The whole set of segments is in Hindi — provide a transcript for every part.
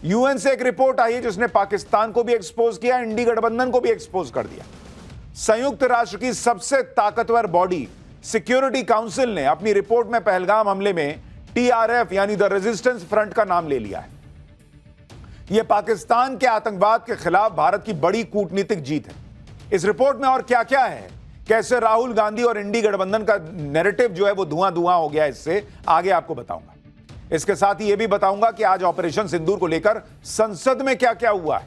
यूएन से एक रिपोर्ट आई है जिसने पाकिस्तान को भी एक्सपोज किया, इंडी गठबंधन को भी एक्सपोज कर दिया। संयुक्त राष्ट्र की सबसे ताकतवर बॉडी सिक्योरिटी काउंसिल ने अपनी रिपोर्ट में पहलगाम हमले में टीआरएफ यानी द रेजिस्टेंस फ्रंट का नाम ले लिया है। यह पाकिस्तान के आतंकवाद के खिलाफ भारत की बड़ी कूटनीतिक जीत है। इस रिपोर्ट में और क्या क्या है, कैसे राहुल गांधी और इंडी गठबंधन का नैरेटिव जो है वो धुआं धुआं हो गया, इससे आगे आपको बताऊंगा। इसके साथ ही यह भी बताऊंगा कि आज ऑपरेशन सिंदूर को लेकर संसद में क्या क्या हुआ है,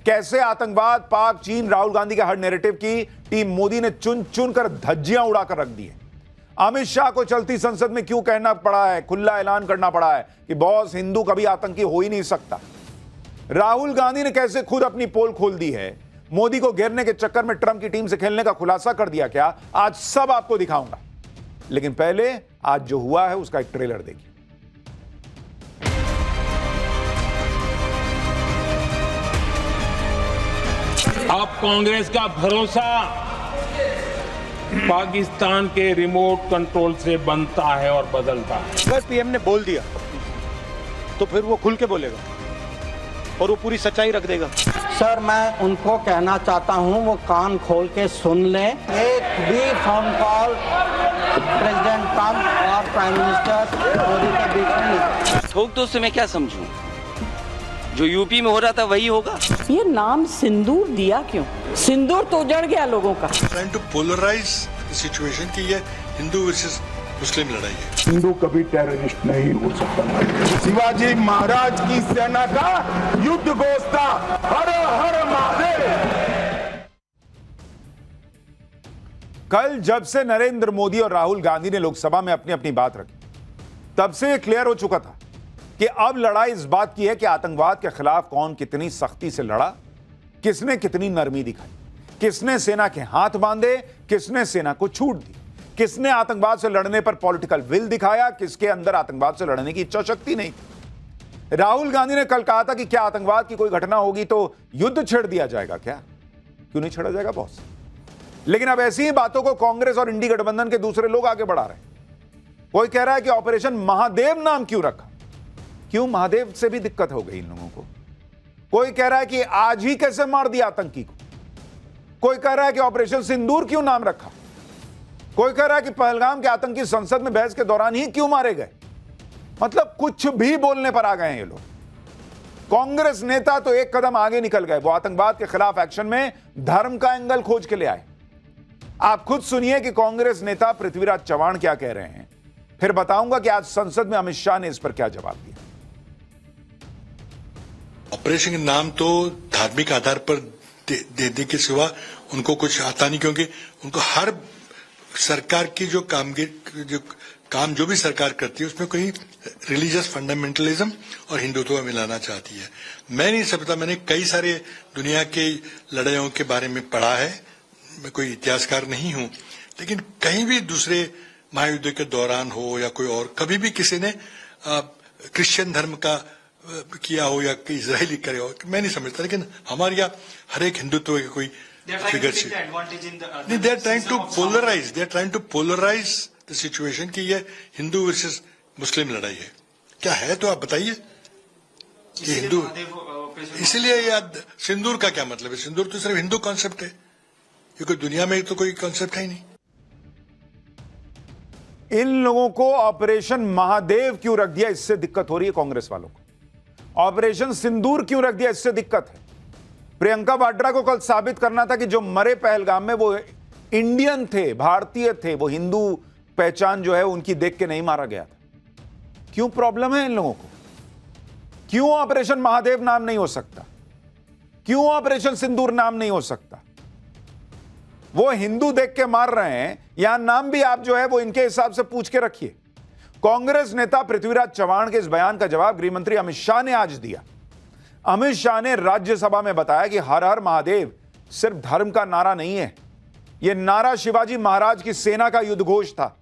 कैसे आतंकवाद, पाक, चीन, राहुल गांधी के हर नैरेटिव की टीम मोदी ने चुन चुन कर धज्जियां उड़ाकर रख दी है। अमित शाह को चलती संसद में क्यों कहना पड़ा है, खुला ऐलान करना पड़ा है कि बॉस हिंदू कभी आतंकी हो ही नहीं सकता। राहुल गांधी ने कैसे खुद अपनी पोल खोल दी है, मोदी को घेरने के चक्कर में ट्रंप की टीम से खेलने का खुलासा कर दिया क्या, आज सब आपको दिखाऊंगा। लेकिन पहले आज जो हुआ है उसका एक ट्रेलर देखिए। अब कांग्रेस का भरोसा पाकिस्तान के रिमोट कंट्रोल से बनता है और बदलता है। अगर पीएम ने बोल दिया तो फिर वो खुल के बोलेगा और वो पूरी सच्चाई रख देगा। सर, मैं उनको कहना चाहता हूं वो कान खोल के सुन लें। एक भी फोन कॉल प्रेसिडेंट ट्रंप और प्राइम मिनिस्टर मोदी के बीच में नहीं। ठोक दो से मैं क्या समझूं? जो यूपी में हो रहा था वही होगा। ये नाम सिंदूर दिया क्यों? सिंदूर तो उजड़ गया लोगों का। Trying to polarize the situation कि ये हिंदू वर्सेस मुस्लिम लड़ाई है। हिंदू कभी टेररिस्ट नहीं हो सकता। शिवाजी महाराज की सेना का युद्ध घोष था, हर हर महादेव। कल जब से नरेंद्र मोदी और राहुल गांधी ने लोकसभा में अपनी अपनी बात रखी, तब से यह क्लियर हो चुका था कि अब लड़ाई इस बात की है कि आतंकवाद के खिलाफ कौन कितनी सख्ती से लड़ा, किसने कितनी नरमी दिखाई, किसने सेना के हाथ बांधे, किसने सेना को छूट दी, किसने आतंकवाद से लड़ने पर पॉलिटिकल विल दिखाया, किसके अंदर आतंकवाद से लड़ने की इच्छा शक्ति नहीं थी। राहुल गांधी ने कल कहा था कि क्या आतंकवाद की कोई घटना होगी तो युद्ध छेड़ दिया जाएगा क्या? क्यों नहीं छेड़ा जाएगा बॉस? लेकिन अब ऐसी ही बातों को कांग्रेस और इंडी गठबंधन के दूसरे लोग आगे बढ़ा रहे हैं। कोई कह रहा है कि ऑपरेशन महादेव नाम क्यों रखा, क्यों महादेव से भी दिक्कत हो गई इन लोगों को। कोई कह रहा है कि आज ही कैसे मार दिया आतंकी को। कोई कह रहा है कि ऑपरेशन सिंदूर क्यों नाम रखा। कोई कह रहा है कि पहलगाम के आतंकी संसद में बहस के दौरान ही क्यों मारे गए। मतलब कुछ भी बोलने पर आ गए हैं ये लोग। कांग्रेस नेता तो एक कदम आगे निकल गए, वो आतंकवाद के खिलाफ एक्शन में धर्म का एंगल खोज के ले आए। आप खुद सुनिए कि कांग्रेस नेता पृथ्वीराज चव्हाण क्या कह रहे हैं, फिर बताऊंगा कि आज संसद में अमित शाह ने इस पर क्या जवाब दिया। ऑपरेशन के नाम तो धार्मिक आधार पर देने के सिवा उनको कुछ आता नहीं, क्योंकि उनको हर सरकार की जो काम जो भी सरकार करती है उसमें कोई रिलीजियस फंडामेंटलिज्म और हिंदुत्व मिलाना चाहती है। मैं नहीं समझता, मैंने कई सारे दुनिया के लड़ाइयों के बारे में पढ़ा है, मैं कोई इतिहासकार नहीं हूं, लेकिन कहीं भी दूसरे महायुद्ध के दौरान हो या कोई और, कभी भी किसी ने क्रिश्चियन धर्म का किया हो या इजरायली करे हो, मैं नहीं समझता। लेकिन हमारे यहाँ हर एक हिंदुत्व की कोई फिगर से नहीं, they are trying to polarize the situation कि ये हिंदू वर्सेस मुस्लिम लड़ाई है। क्या है तो आप बताइए कि हिंदू, इसलिए याद सिंदूर का क्या मतलब है? सिंदूर तो सिर्फ हिंदू कॉन्सेप्ट है, ये कोई दुनिया में तो कोई कॉन्सेप्ट है ही नहीं। इन लोगों को ऑपरेशन महादेव क्यों रख दिया, इससे दिक्कत हो रही है कांग्रेस वालों को। ऑपरेशन सिंदूर क्यों रख दिया, इससे दिक्कत है। प्रियंका वाड्रा को कल साबित करना था कि जो मरे पहलगाम में वो इंडियन थे, भारतीय थे, वो हिंदू पहचान जो है उनकी देख के नहीं मारा गया था। क्यों प्रॉब्लम है इन लोगों को? क्यों ऑपरेशन महादेव नाम नहीं हो सकता? क्यों ऑपरेशन सिंदूर नाम नहीं हो सकता? वो हिंदू देख के मार रहे हैं, यहां नाम भी आप जो है वो इनके हिसाब से पूछ के रखिए। कांग्रेस नेता पृथ्वीराज चव्हाण के इस बयान का जवाब गृहमंत्री अमित शाह ने आज दिया। अमित शाह ने राज्यसभा में बताया कि हर हर महादेव सिर्फ धर्म का नारा नहीं है, यह नारा शिवाजी महाराज की सेना का युद्ध घोष था,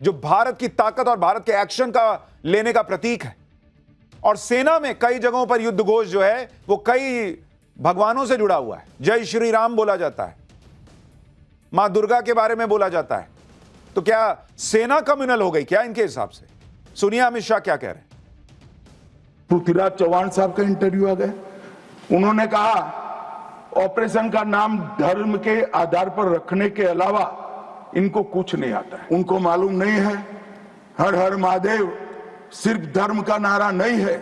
जो भारत की ताकत और भारत के एक्शन का लेने का प्रतीक है। और सेना में कई जगहों पर युद्ध घोष जो है वो कई भगवानों से जुड़ा हुआ है। जय श्री राम बोला जाता है, मां दुर्गा के बारे में बोला जाता है। तो क्या सेना कम्युनल हो गई क्या इनके हिसाब से? सुनिए अमित शाह क्या कह रहे हैं। पृथ्वीराज चौहान साहब का इंटरव्यू आ गया। उन्होंने कहा ऑपरेशन का नाम धर्म के आधार पर रखने के अलावा इनको कुछ नहीं आता है। उनको मालूम नहीं है हर हर महादेव सिर्फ धर्म का नारा नहीं है।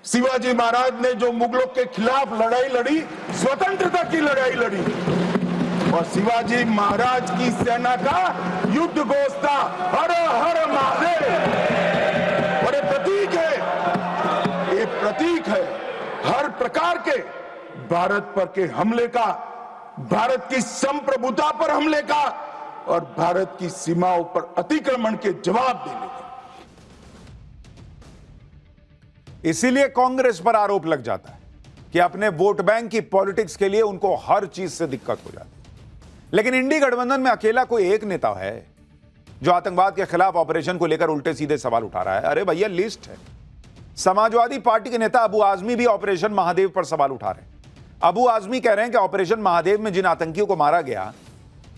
शिवाजी महाराज ने जो मुगलों के खिलाफ लड़ाई लड़ी, स्वतंत्रता की लड़ाई लड़ी, और शिवाजी महाराज की सेना का युद्ध घोष था हर हर महादेव। और ये प्रतीक है, ये प्रतीक है हर प्रकार के भारत पर के हमले का, भारत की संप्रभुता पर हमले का और भारत की सीमाओं पर अतिक्रमण के जवाब देने का। इसीलिए कांग्रेस पर आरोप लग जाता है कि अपने वोट बैंक की पॉलिटिक्स के लिए उनको हर चीज से दिक्कत हो जाती है। लेकिन इंडी गठबंधन में अकेला कोई एक नेता है जो आतंकवाद के खिलाफ ऑपरेशन को लेकर उल्टे सीधे सवाल उठा रहा है। अरे भैया लिस्ट है। समाजवादी पार्टी के नेता अबू आजमी भी ऑपरेशन महादेव पर सवाल उठा रहे हैं। अबू आजमी कह रहे हैं कि ऑपरेशन महादेव में जिन आतंकियों को मारा गया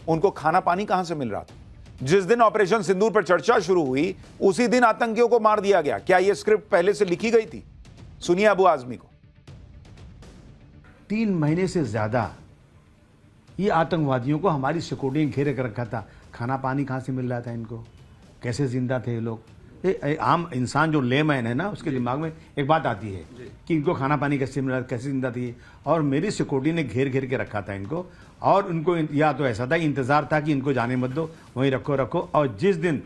उनको खाना पानी कहां से मिल रहा था। जिस दिन ऑपरेशन सिंदूर पर चर्चा शुरू हुई उसी दिन आतंकियों को मार दिया गया। क्या यह स्क्रिप्ट पहले से लिखी गई थी? सुनिए अबू आजमी को। 3 महीने से ज्यादा ये आतंकवादियों को हमारी सिक्योरिटी ने घेरे कर रखा था। खाना पानी कहाँ से मिल रहा था इनको? कैसे जिंदा थे ये लोग? आम इंसान जो लेमैन है ना, उसके दिमाग में एक बात आती है कि इनको खाना पानी कैसे मिल रहा, कैसे जिंदा थी। और मेरी सिक्योरिटी ने घेर घेर के रखा था इनको, और उनको या तो ऐसा था इंतजार था कि इनको जाने मत दो, वहीं रखो रखो, और जिस दिन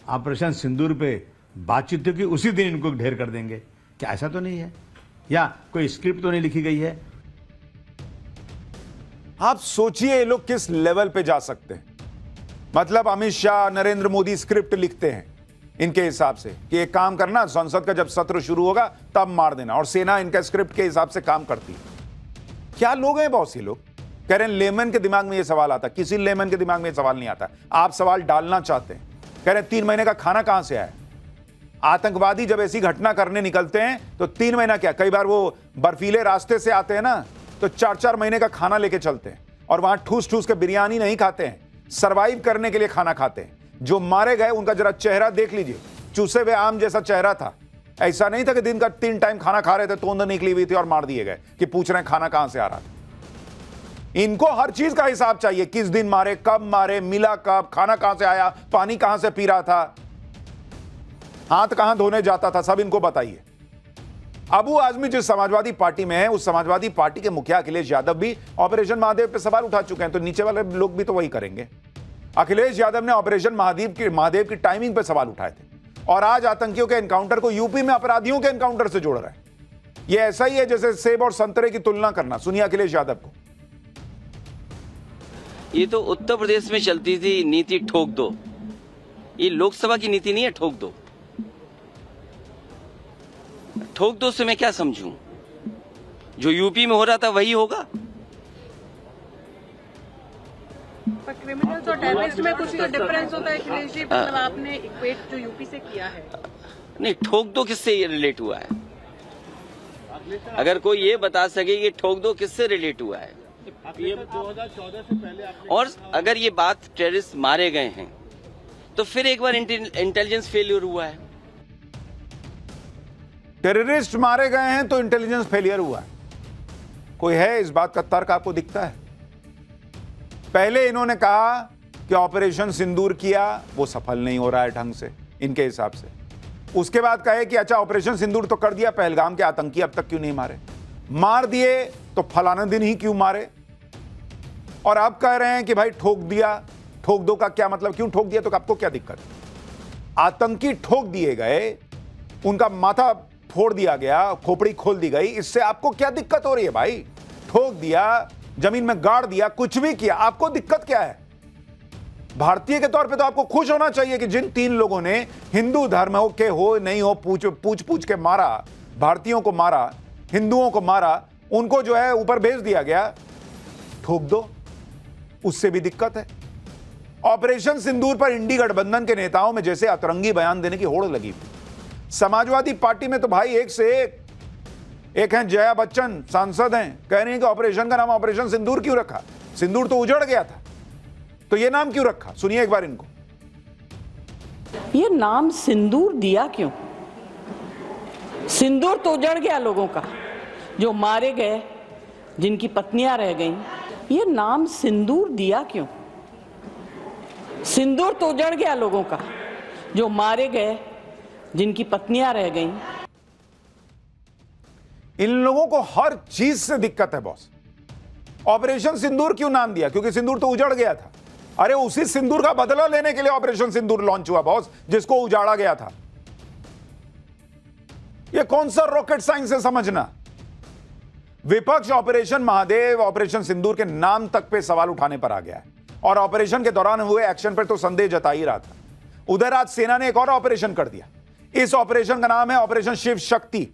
ऑपरेशन सिंदूर पे बातचीत होगी उसी दिन इनको ढेर कर देंगे। क्या ऐसा तो नहीं है? या कोई स्क्रिप्ट तो नहीं लिखी गई है? आप सोचिए ये लोग किस लेवल पे जा सकते हैं। मतलब अमित शाह, नरेंद्र मोदी स्क्रिप्ट लिखते हैं इनके हिसाब से कि एक काम करना, संसद का जब सत्र शुरू होगा तब मार देना, और सेना इनका स्क्रिप्ट के हिसाब से काम करती है। क्या लोग हैं बॉस ये लोग? कह रहे हैं लेमन के दिमाग में ये सवाल आता। किसी लेमन के दिमाग में ये सवाल नहीं आता। आप सवाल डालना चाहते हैं। कह रहे हैं 3 महीने का खाना कहां से आया? आतंकवादी जब ऐसी घटना करने निकलते हैं तो 3 महीना क्या, कई बार वो बर्फीले रास्ते से आते हैं ना, तो 4-4 महीने का खाना लेके चलते हैं, और वहां ठूस ठूस के बिरयानी नहीं खाते हैं, सर्वाइव करने के लिए खाना खाते हैं। जो मारे गए उनका जरा चेहरा देख लीजिए, चूसे हुए आम जैसा चेहरा था। ऐसा नहीं था कि दिन का 3 टाइम खाना खा रहे थे, तोंद निकली हुई थी और मार दिए गए कि पूछ रहे हैं खाना कहां से आ रहा था। इनको हर चीज का हिसाब चाहिए। किस दिन मारे, कब मारे, मिला कब, खाना कहां से आया, पानी कहां से पी रहा था, हाथ कहां धोने जाता था, सब इनको बताइए। अबू आजमी जिस समाजवादी पार्टी में है, उस समाजवादी पार्टी के मुखिया अखिलेश यादव भी ऑपरेशन महादेव पे सवाल उठा चुके हैं, तो नीचे वाले लोग भी तो वही करेंगे। अखिलेश यादव ने ऑपरेशन महादेव की टाइमिंग पे सवाल उठाए थे, और आज आतंकियों के एनकाउंटर को यूपी में अपराधियों के एनकाउंटर से जोड़ रहे हैं। यह ऐसा ही है जैसे सेब और संतरे की तुलना करना। सुनिए अखिलेश यादव को। ये तो उत्तर प्रदेश में चलती थी नीति ठोक दो। ये लोकसभा की नीति नहीं है ठोक दो। ठोक दो से मैं क्या समझूं? जो यूपी में हो रहा था वही होगा। पर क्रिमिनल्स और टेररिस्ट में कुछ तो डिफरेंस होता है अखिलेश जी, मतलब आपने इक्वेट जो यूपी से किया है। नहीं, ठोक दो किससे ये रिलेट हुआ है? अगर कोई ये बता सके कि ठोक दो किससे रिलेट हुआ है। 2014 से पहले और अगर ये बात टेररिस्ट मारे गए हैं तो फिर एक बार इंटेलिजेंस फेलियर हुआ है। टेररिस्ट मारे गए हैं तो इंटेलिजेंस फेलियर हुआ है। कोई है इस बात का तर्क आपको दिखता है? पहले इन्होंने कहा कि ऑपरेशन सिंदूर किया, वो सफल नहीं हो रहा है ढंग से इनके हिसाब से। उसके बाद कहे कि अच्छा ऑपरेशन सिंदूर तो कर दिया, पहलगाम के आतंकी अब तक क्यों नहीं मारे, मार दिए तो फलाना दिन ही क्यों मारे। और अब कह रहे हैं कि भाई ठोक दिया। ठोक दो का क्या मतलब? क्यों ठोक दिया तो आपको क्या दिक्कत? आतंकी ठोक दिए गए, उनका माथा फोड़ दिया गया, खोपड़ी खोल दी गई, इससे आपको क्या दिक्कत हो रही है भाई? ठोक दिया, जमीन में गाड़ दिया, कुछ भी किया, आपको दिक्कत क्या है? भारतीय के तौर पे तो आपको खुश होना चाहिए कि जिन 3 लोगों ने हिंदू धर्म हो के हो नहीं हो पूछ के मारा, भारतीयों को मारा, हिंदुओं को मारा, उनको जो है ऊपर भेज दिया गया। ठोक दो, उससे भी दिक्कत है। ऑपरेशन सिंदूर पर इंडी गठबंधन के नेताओं में जैसे अतरंगी बयान देने की होड़ लगी थी। समाजवादी पार्टी में तो भाई एक से एक हैं, जया बच्चन सांसद हैं, कह रही हैं कि ऑपरेशन का नाम ऑपरेशन सिंदूर क्यों रखा? सिंदूर तो उजड़ गया था, तो यह नाम क्यों रखा? सुनिए एक बार इनको। ये नाम सिंदूर दिया क्यों? सिंदूर तो उजड़ गया लोगों का, जो मारे गए, जिनकी पत्नियां रह गईं। ये नाम सिंदूर दिया क्यों? सिंदूर तो उजड़ गया लोगों का, जो मारे गए, जिनकी पत्नियां रह गईं। इन लोगों को हर चीज से दिक्कत है बॉस। ऑपरेशन सिंदूर क्यों नाम दिया? क्योंकि सिंदूर तो उजड़ गया था। अरे उसी सिंदूर का बदला लेने के लिए ऑपरेशन सिंदूर लॉन्च हुआ बॉस, जिसको उजाड़ा गया था। यह कौन सा रॉकेट साइंस है समझना? विपक्ष ऑपरेशन महादेव, ऑपरेशन सिंदूर के नाम तक पे सवाल उठाने पर आ गया है और ऑपरेशन के दौरान हुए एक्शन पर तो संदेह जता ही रहा था। उधर आज सेना ने एक और ऑपरेशन कर दिया। इस ऑपरेशन का नाम है ऑपरेशन शिव शक्ति।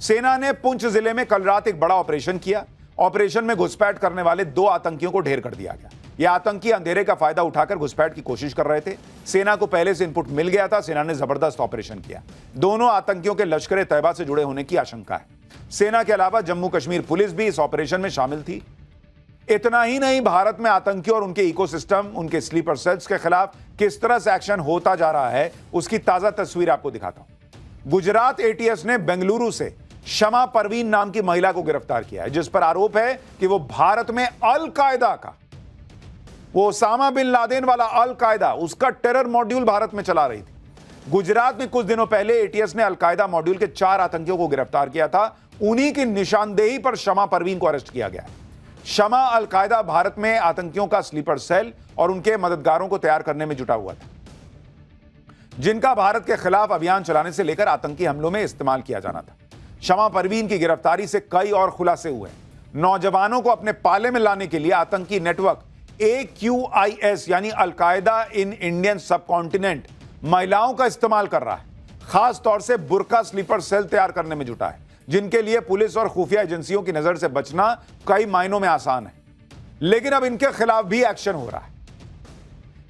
सेना ने पुंछ जिले में कल रात एक बड़ा ऑपरेशन किया। ऑपरेशन में घुसपैठ करने वाले 2 आतंकियों को ढेर कर दिया गया। यह आतंकी अंधेरे का फायदा उठाकर घुसपैठ की कोशिश कर रहे थे। सेना को पहले से इनपुट मिल गया था। सेना ने जबरदस्त ऑपरेशन किया। दोनों आतंकियों के लश्कर तैयबा से जुड़े होने की आशंका है। सेना के अलावा जम्मू कश्मीर पुलिस भी इस ऑपरेशन में शामिल थी। इतना ही नहीं, भारत में आतंकियों और उनके इकोसिस्टम, उनके स्लीपर सेल्स के खिलाफ किस तरह से एक्शन होता जा रहा है, उसकी ताजा तस्वीर आपको दिखाता हूं। गुजरात एटीएस ने बेंगलुरु से शमा परवीन नाम की महिला को गिरफ्तार किया है, जिस पर आरोप है कि वो भारत में अल कायदा का, वो ओसामा बिन लादेन वाला अल कायदा, उसका टेरर मॉड्यूल भारत में चला रही थी। गुजरात में कुछ दिनों पहले एटीएस ने अल कायदा मॉड्यूल के 4 आतंकियों को गिरफ्तार किया था। उन्हीं की निशानदेही पर शमा परवीन को अरेस्ट किया गया है। शमा अल कायदा भारत में आतंकियों का स्लीपर सेल और उनके मददगारों को तैयार करने में जुटा हुआ था, जिनका भारत के खिलाफ अभियान चलाने से लेकर आतंकी हमलों में इस्तेमाल किया जाना था। शमा परवीन की गिरफ्तारी से कई और खुलासे हुए। नौजवानों को अपने पाले में लाने के लिए आतंकी नेटवर्क AQIS यानी अल कायदा इन इंडियन सब कॉन्टिनेंट महिलाओं का इस्तेमाल कर रहा है। खास तौर से बुर्का स्लीपर सेल तैयार करने में जुटा है, जिनके लिए पुलिस और खुफिया एजेंसियों की नजर से बचना कई मायनों में आसान है। लेकिन अब इनके खिलाफ भी एक्शन हो रहा है।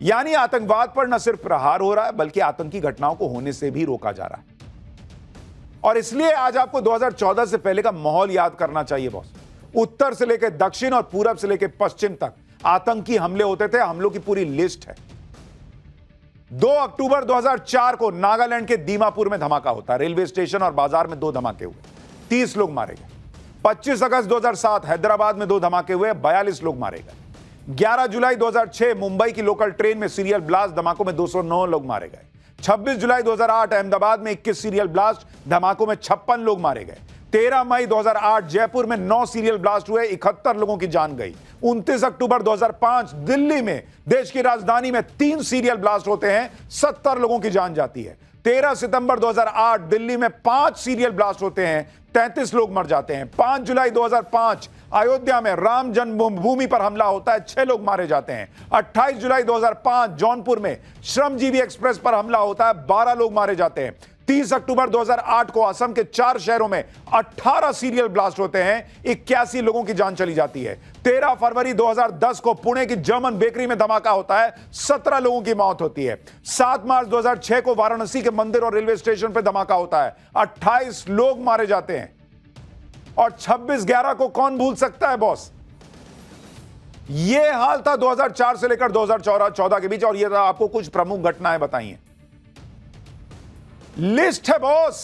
यानी आतंकवाद पर न सिर्फ प्रहार हो रहा है, बल्कि आतंकी घटनाओं को होने से भी रोका जा रहा है। और इसलिए आज आपको 2014 से पहले का माहौल याद करना चाहिए बॉस। उत्तर से लेकर दक्षिण और पूरब से लेकर पश्चिम तक आतंकी हमले होते थे। हमलों की पूरी लिस्ट है। 2 अक्टूबर 2004 को नागालैंड के दीमापुर में धमाका होता है। रेलवे स्टेशन और बाजार में 2 धमाके हुए, 30 लोग मारे गए। 25 अगस्त 2007 हैदराबाद में 2 धमाके हुए, 42 लोग मारे गए। 11 जुलाई 2006 मुंबई की लोकल ट्रेन में सीरियल ब्लास्ट धमाकों में 209 लोग मारे गए। 26 जुलाई 2008 अहमदाबाद में 21 सीरियल ब्लास्ट धमाकों में 56 लोग मारे गए। 13 मई 2008 जयपुर में 9 सीरियल ब्लास्ट हुए, 71 लोगों की जान गई। 29 अक्टूबर 2005 दिल्ली में, देश की राजधानी में 3 सीरियल ब्लास्ट होते हैं, 70 लोगों की जान जाती है। 13 सितंबर 2008 दिल्ली में 5 सीरियल ब्लास्ट होते हैं, 33 लोग मर जाते हैं। 5 जुलाई 2005 अयोध्या में राम जन्मभूमि पर हमला होता है, 6 लोग मारे जाते हैं। 28 जुलाई 2005 जौनपुर में श्रमजीवी एक्सप्रेस पर हमला होता है, 12 लोग मारे जाते हैं। 30 अक्टूबर 2008 को असम के 4 शहरों में 18 सीरियल ब्लास्ट होते हैं, 81 लोगों की जान चली जाती है। 13 फरवरी 2010 को पुणे की जर्मन बेकरी में धमाका होता है, 17 लोगों की मौत होती है। 7 मार्च 2006 को वाराणसी के मंदिर और रेलवे स्टेशन पर धमाका होता है, 28 लोग मारे जाते हैं। और 26/11 को कौन भूल सकता है बॉस? यह हाल था 2004 से लेकर 2014 के बीच। और यह आपको कुछ प्रमुख घटनाएं बताइए। लिस्ट है बॉस।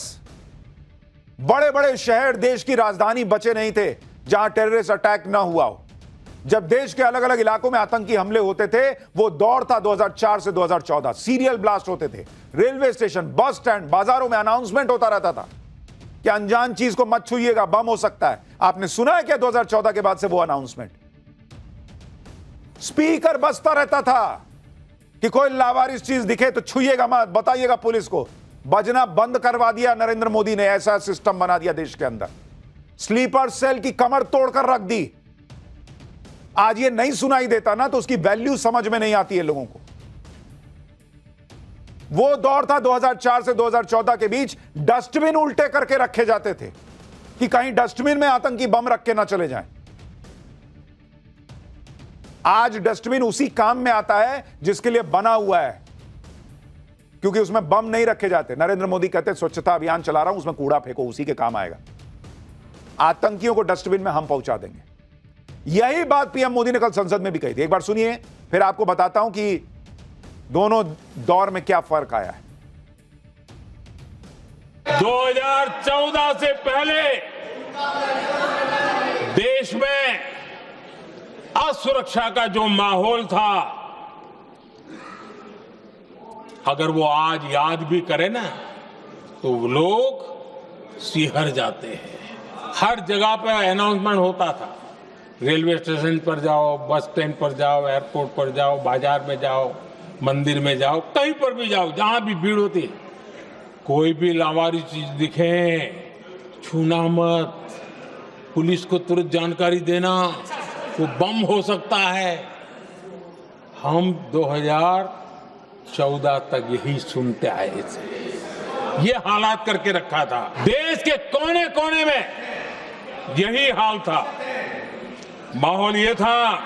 बड़े बड़े शहर, देश की राजधानी बचे नहीं थे जहां टेररिस्ट अटैक ना हुआ हो। जब देश के अलग अलग इलाकों में आतंकी हमले होते थे, वो दौर था 2004 से 2014। सीरियल ब्लास्ट होते थे, रेलवे स्टेशन, बस स्टैंड, बाजारों में अनाउंसमेंट होता रहता था कि अनजान चीज को मत छूइएगा, बम हो सकता है। आपने सुना है क्या 2014 के बाद से वो अनाउंसमेंट? स्पीकर बजता रहता था कि कोई लावारिस चीज दिखे तो छूइएगा मत, बताइएगा पुलिस को। बजना बंद करवा दिया नरेंद्र मोदी ने। ऐसा सिस्टम बना दिया देश के अंदर। स्लीपर सेल की कमर तोड़कर रख दी। आज ये नहीं सुनाई देता ना, तो उसकी वैल्यू समझ में नहीं आती है लोगों को। वो दौर था 2004 से 2014 के बीच, डस्टबिन उल्टे करके रखे जाते थे कि कहीं डस्टबिन में आतंकी बम रख के ना चले जाएं। आज डस्टबिन उसी काम में आता है जिसके लिए बना हुआ है, क्योंकि उसमें बम नहीं रखे जाते। नरेंद्र मोदी कहते हैं स्वच्छता अभियान चला रहा हूं, उसमें कूड़ा फेंको, उसी के काम आएगा। आतंकियों को डस्टबिन में हम पहुंचा देंगे। यही बात पीएम मोदी ने कल संसद में भी कही थी। एक बार सुनिए, फिर आपको बताता हूं कि दोनों दौर में क्या फर्क आया है। 2014 से पहले देश में असुरक्षा का जो माहौल था, अगर वो आज याद भी करे ना तो लोग सिहर जाते हैं। हर जगह पे अनाउंसमेंट होता था, रेलवे स्टेशन पर जाओ, बस स्टैंड पर जाओ, एयरपोर्ट पर जाओ, बाजार में जाओ, मंदिर में जाओ, कहीं पर भी जाओ, जहां भी भीड़ होती है, कोई भी लावारिस चीज दिखे छूना मत, पुलिस को तुरंत जानकारी देना, वो बम हो सकता है। हम 2014 तक यही सुनते आए थे, ये हालात करके रखा था। देश के कोने कोने में यही हाल था, माहौल ये था।